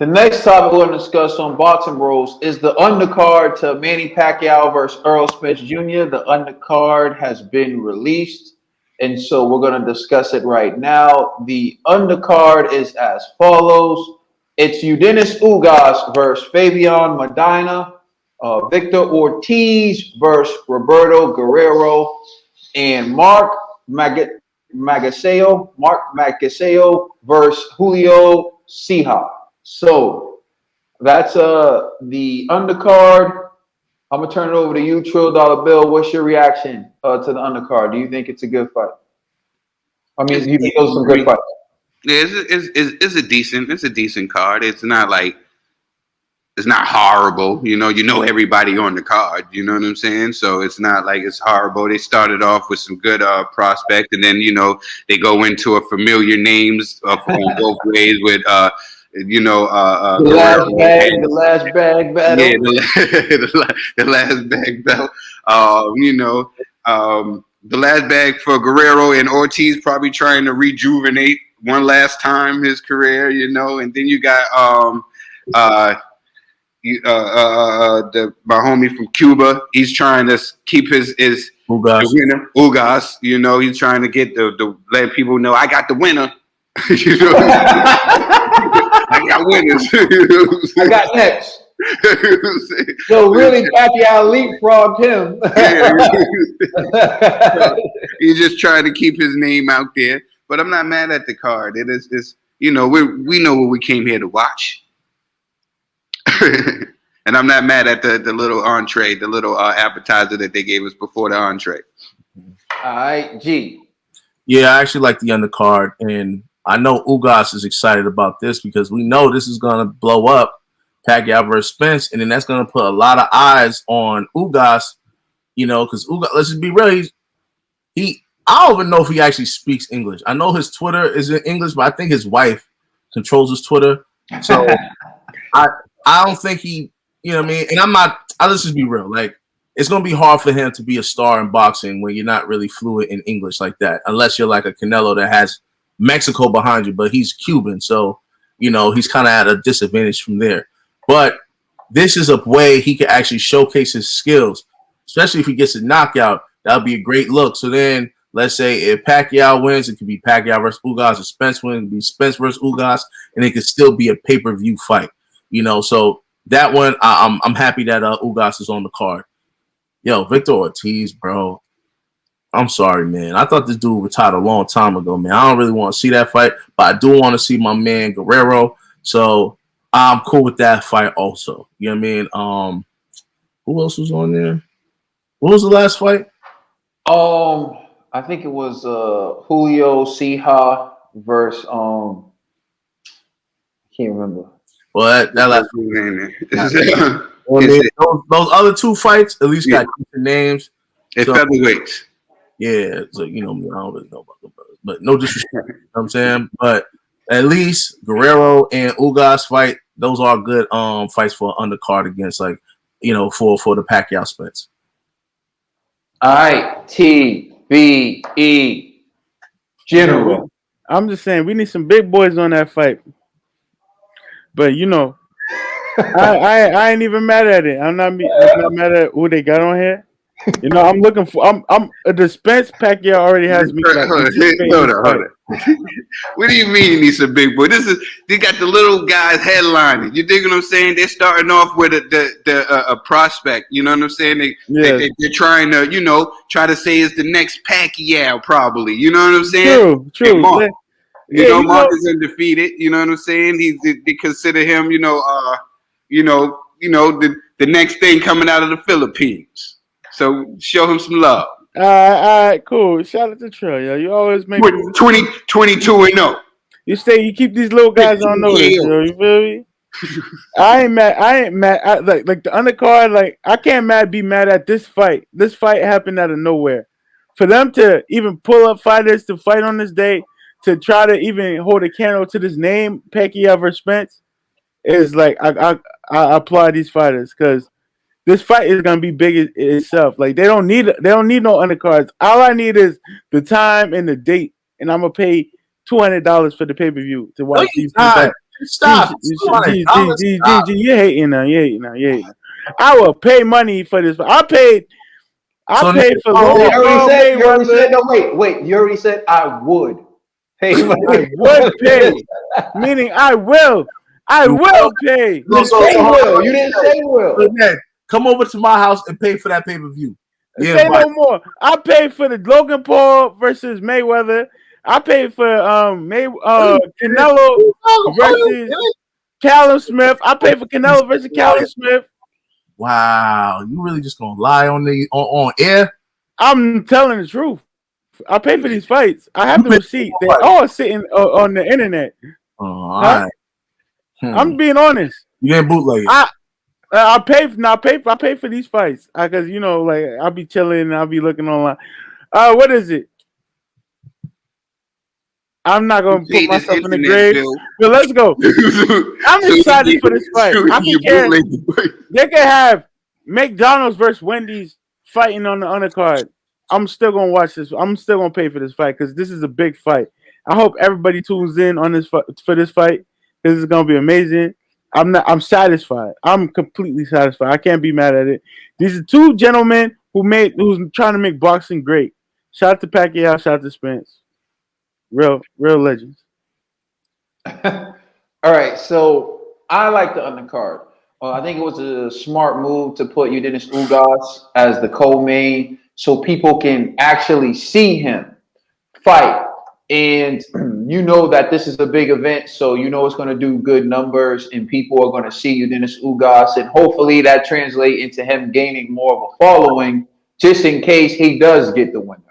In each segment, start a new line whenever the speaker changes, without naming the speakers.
The next topic we're going to discuss on Boxing Rules is the undercard to Manny Pacquiao versus Errol Spence Jr. The undercard has been released, and so we're going to discuss it right now. The undercard is as follows. It's Eudenis Ugas versus Fabian Medina, Victor Ortiz versus Roberto Guerrero, and Mark Magaseo versus Julio Ceja. So that's the undercard. I'm gonna turn it over to you, Trill Dollar Bill. What's your reaction to the undercard? Do you think it's a good fight? I mean, you think those are some good fights?
Yeah, it's a decent card. It's not like it's not horrible. You know everybody on the card. You know what I'm saying? So it's not like it's horrible. They started off with some good prospect, and then they go into a familiar names on both ways with the
last bag battle.
Yeah, the last bag battle. The last bag for Guerrero, and Ortiz probably trying to rejuvenate one last time his career, and then you got my homie from Cuba. He's trying to keep his
Ugas.
Ugas, he's trying to get the let people know I got the winner. I got winners.
I got next. So really, Pacquiao leapfrogged him.
He's just trying to keep his name out there. But I'm not mad at the card. It is we know what we came here to watch. And I'm not mad at the little entree, the little appetizer that they gave us before the entree.
All right, G.
Yeah, I actually like the undercard, and I know Ugas is excited about this because we know this is going to blow up Pacquiao versus Spence, and then that's going to put a lot of eyes on Ugas, because Ugas, let's just be real, I don't even know if he actually speaks English. I know his Twitter is in English, but I think his wife controls his Twitter. So I don't think he, what I mean? And let's just be real. Like, it's going to be hard for him to be a star in boxing when you're not really fluent in English like that, unless you're like a Canelo that has Mexico behind you, but he's Cuban. So, he's kind of at a disadvantage from there. But this is a way he can actually showcase his skills, especially if he gets a knockout. That would be a great look. So then, let's say if Pacquiao wins, it could be Pacquiao versus Ugas. If Spence wins, it could be Spence versus Ugas, and it could still be a pay-per-view fight. So that one, I'm happy that Ugas is on the card. Yo, Victor Ortiz, bro. I'm sorry, man. I thought this dude retired a long time ago, man. I don't really want to see that fight, but I do want to see my man Guerrero. So I'm cool with that fight also. You know what I mean? Who else was on there? What was the last fight?
I think it was Julio Ceja versus I can't remember.
Well, that last those other two fights at least got different names.
It's featherweights.
Yeah, so I don't really know about them, but no disrespect. You know what I'm saying? But at least Guerrero and Ugas fight, those are good fights for an undercard against for the Pacquiao Spence.
All right, TBE General.
I'm just saying we need some big boys on that fight. But I ain't even mad at it. I'm not mad at who they got on here. I'm looking for. I'm the Spence Pacquiao already has me.
Hold on. What do you mean you need some big boy? They got the little guys headlining. You dig what I'm saying? They're starting off with a prospect. You know what I'm saying? They're trying to try to say it's the next Pacquiao probably. You know what I'm saying?
True.
Mark. Mark is undefeated. You know what I'm saying? They consider him. The next thing coming out of the Philippines. So show him some love.
All right, cool. Shout out to Trey. Yo. You always make
22-0.
You keep these little guys on notice. Yo, you feel me? I ain't mad. Like the undercard. I can't be mad at this fight. This fight happened out of nowhere. For them to even pull up fighters to fight on this day, to try to even hold a candle to this name, Pacquiao versus Spence, is like I applaud these fighters because this fight is gonna be big itself. Like they don't need no undercards. All I need is the time and the date, and I'm gonna pay $200 for the pay-per-view to watch these fights.
Stop. Stop.
You hating now. You hating now. I will pay money for this. I paid for Logan Paul
You already
Mayweather.
said, no, wait. You already said I would pay money.
I would pay. Meaning I will pay.
You didn't say will. You didn't say will.
Look, man, come over to my house and pay for that pay-per-view. Yeah,
say no more. I paid for the Logan Paul versus Mayweather. I paid for Canelo versus Callum Smith. I paid for Canelo versus Callum Smith.
Wow, you really just gonna lie on air?
I'm telling the truth. I paid for these fights. I have the receipt. They're all sitting on the internet.
Oh, all right.
I'm being honest.
You ain't bootlegging.
I pay for these fights because like I'll be chilling and I'll be looking online. What is it? I'm not gonna put myself in the grave. But let's go. I'm excited for this fight. I can care. They can have McDonald's versus Wendy's fighting on the undercard. I'm still gonna watch this. I'm still gonna pay for this fight because this is a big fight. I hope everybody tunes in on this for this fight. This is gonna be amazing. I'm satisfied. I'm completely satisfied. I can't be mad at it. These are two gentlemen who's trying to make boxing great. Shout out to Pacquiao, shout out to Spence. Real legends.
All right, so I like the undercard. I think it was a smart move to put Eugenio Ugas as the co-main so people can actually see him fight. And you know that this is a big event, so you know it's going to do good numbers and people are going to see Eugenio Ugas, and hopefully that translates into him gaining more of a following just in case he does get the winner.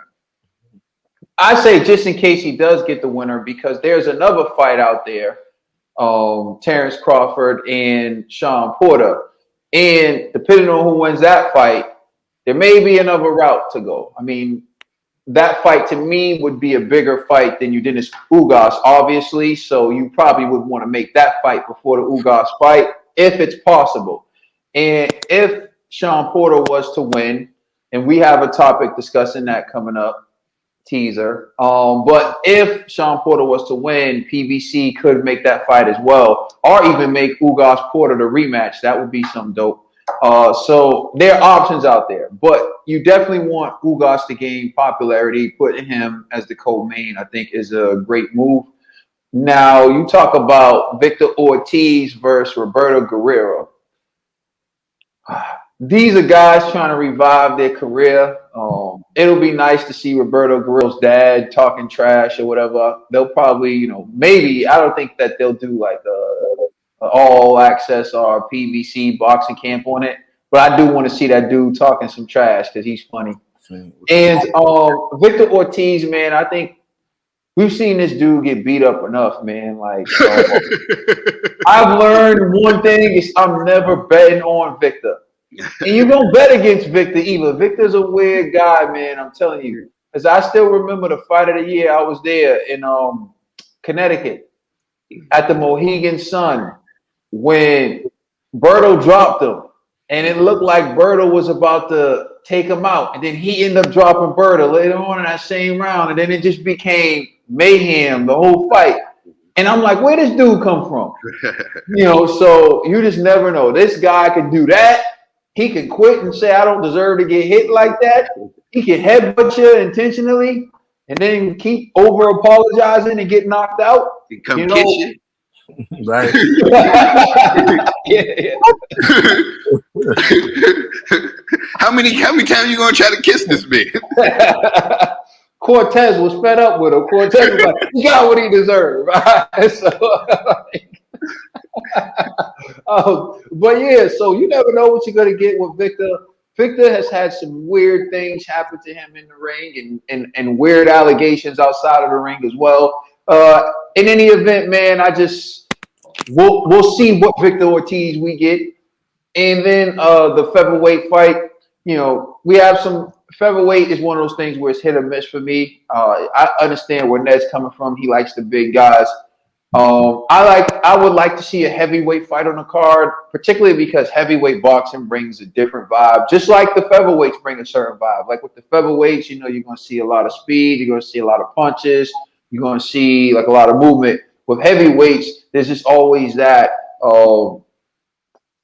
I say just in case he does get the winner because there's another fight out there, Terrence Crawford and Sean Porter. And depending on who wins that fight, there may be another route to go. I mean, that fight to me would be a bigger fight than Eugenio Ugas, obviously. So you probably would want to make that fight before the Ugas fight, if it's possible. And if Sean Porter was to win, and we have a topic discussing that coming up, teaser. But if Sean Porter was to win, PBC could make that fight as well, or even make Ugas Porter the rematch. That would be some dope. So there are options out there, but you definitely want Ugas to gain popularity. Putting him as the co-main, I think, is a great move. Now you talk about Victor Ortiz versus Roberto Guerrero. These are guys trying to revive their career. It'll be nice to see Roberto Guerrero's dad talking trash or whatever. They'll probably, maybe, I don't think that they'll do like a all access or PBC boxing camp on it. But I do want to see that dude talking some trash because he's funny. And Victor Ortiz, man, I think we've seen this dude get beat up enough, man. Like, I've learned one thing is I'm never betting on Victor. And you don't bet against Victor either. Victor's a weird guy, man. I'm telling you. Because I still remember the fight of the year. I was there in Connecticut at the Mohegan Sun when Berto dropped him. And it looked like Berto was about to take him out. And then he ended up dropping Berto later on in that same round. And then it just became mayhem, the whole fight. And I'm like, where this dude come from? So you just never know. This guy could do that. He could quit and say, I don't deserve to get hit like that. He can headbutt you intentionally and then keep over apologizing and get knocked out.
He come kiss you.
Right.
Yeah.
How many times you gonna try to kiss this man?
Cortez was fed up with him. Cortez was like, he got what he deserved. But yeah, so you never know what you're gonna get with Victor. Victor has had some weird things happen to him in the ring and weird allegations outside of the ring as well. In any event, man, we'll see what Victor Ortiz we get. And then the featherweight fight, we have some featherweight is one of those things where it's hit or miss for me. I understand where Ned's coming from. He likes the big guys. I would like to see a heavyweight fight on the card, particularly because heavyweight boxing brings a different vibe, just like the featherweights bring a certain vibe. Like with the featherweights, you're going to see a lot of speed, you're going to see a lot of punches, you're going to see like a lot of movement. With heavyweights, there's just always that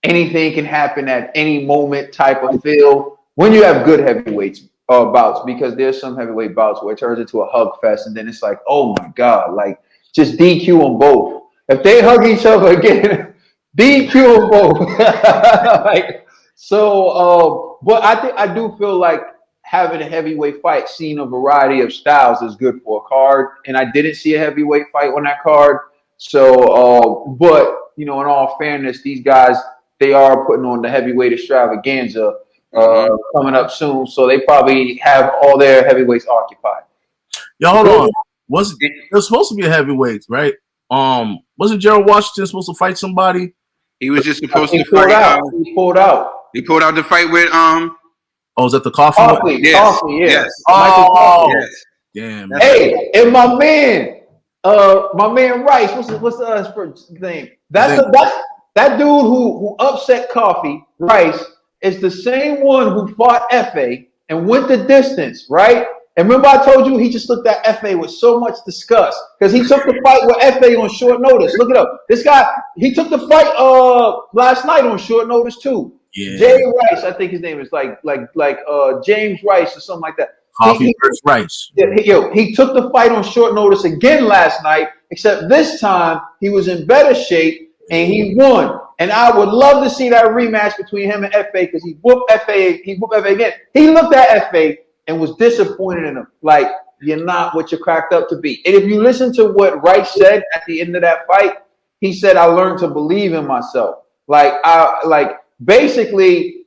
anything can happen at any moment type of feel when you have good heavyweights bouts, because there's some heavyweight bouts where it turns into a hug fest and then it's like, oh my God, like just DQ them both. If they hug each other again, DQ them both. Like, so, but I do feel like having a heavyweight fight, seeing a variety of styles is good for a card. And I didn't see a heavyweight fight on that card. So, but you know, in all fairness, these guys, they are putting on the heavyweight extravaganza coming up soon. So they probably have all their heavyweights occupied.
Yo, hold on. There's supposed to be a heavyweight, right? Wasn't Gerald Washington supposed to fight somebody?
He was just supposed to fight.
He pulled out.
He pulled out the fight with
Oh, is that the coffee?
Yes.
Yes.
Oh,
yes.
Damn.
Hey, and my man Rice. What's the first name? That dude who upset Coffee, Rice, is the same one who fought Fa and went the distance, right? And remember I told you he just looked at Fa with so much disgust because he took the fight with Fa on short notice. Look it up. This guy, he took the fight last night on short notice too. Yeah. Jay Rice, I think his name is like James Rice or something like that.
Coffee versus Rice.
He took the fight on short notice again last night, except this time he was in better shape and he won. And I would love to see that rematch between him and Fa because he whooped Fa again. He looked at Fa and was disappointed in him. Like, you're not what you're cracked up to be. And if you listen to what Rice said at the end of that fight, he said, I learned to believe in myself. Basically,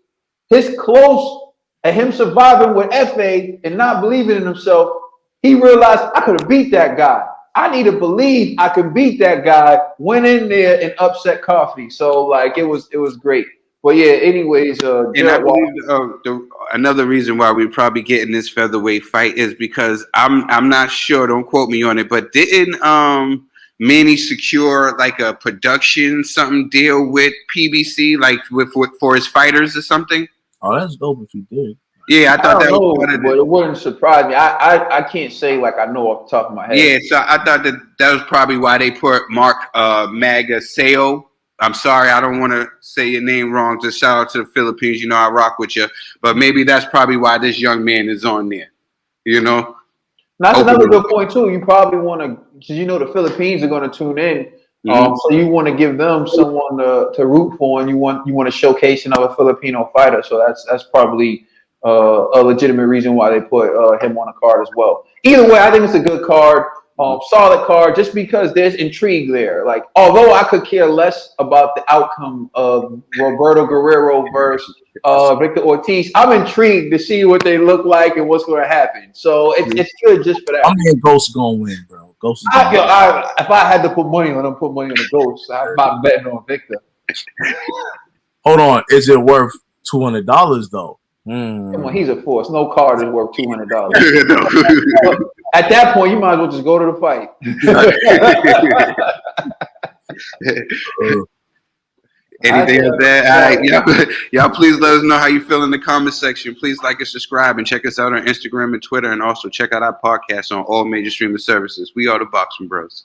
his close and him surviving with Fa and not believing in himself, he realized I could have beat that guy. I need to believe I can beat that guy. Went in there and upset Coffee. So like it was great. But yeah, anyways,
and I believe another reason why we're probably getting this featherweight fight is because I'm not sure, don't quote me on it, but didn't Manny secure like a production something deal with PBC like for his fighters or something?
Oh, that's dope if he did.
Yeah, I thought that was
part of it. But it wouldn't surprise me. I can't say like I know off the top of my head.
Yeah, so I thought that was probably why they put Mark Magaseo. I'm sorry, I don't want to say your name wrong. Just shout out to the Philippines. You know, I rock with you. But maybe that's probably why this young man is on there. You know?
That's another good point, too. You probably want to, because you know the Philippines are going to tune in. So you want to give them someone to root for, and you want to showcase another Filipino fighter. So that's probably a legitimate reason why they put him on a card as well. Either way, I think it's a good card. Solid card, just because there's intrigue there. Like, although I could care less about the outcome of Roberto Guerrero versus Victor Ortiz, I'm intrigued to see what they look like and what's going to happen. So it's good just for that.
I'm saying Ghost is going to win, bro. Ghost is
if I had to put money on him, put money on the Ghost. I'm not betting on Victor.
Hold on, is it worth $200 though?
Come on, he's a force. No card is worth $200. At that point, you might as well just go to the fight.
Anything like that? All right, y'all, please let us know how you feel in the comment section. Please like and subscribe and check us out on Instagram and Twitter, and also check out our podcast on all major streaming services. We are the Boxing Bros.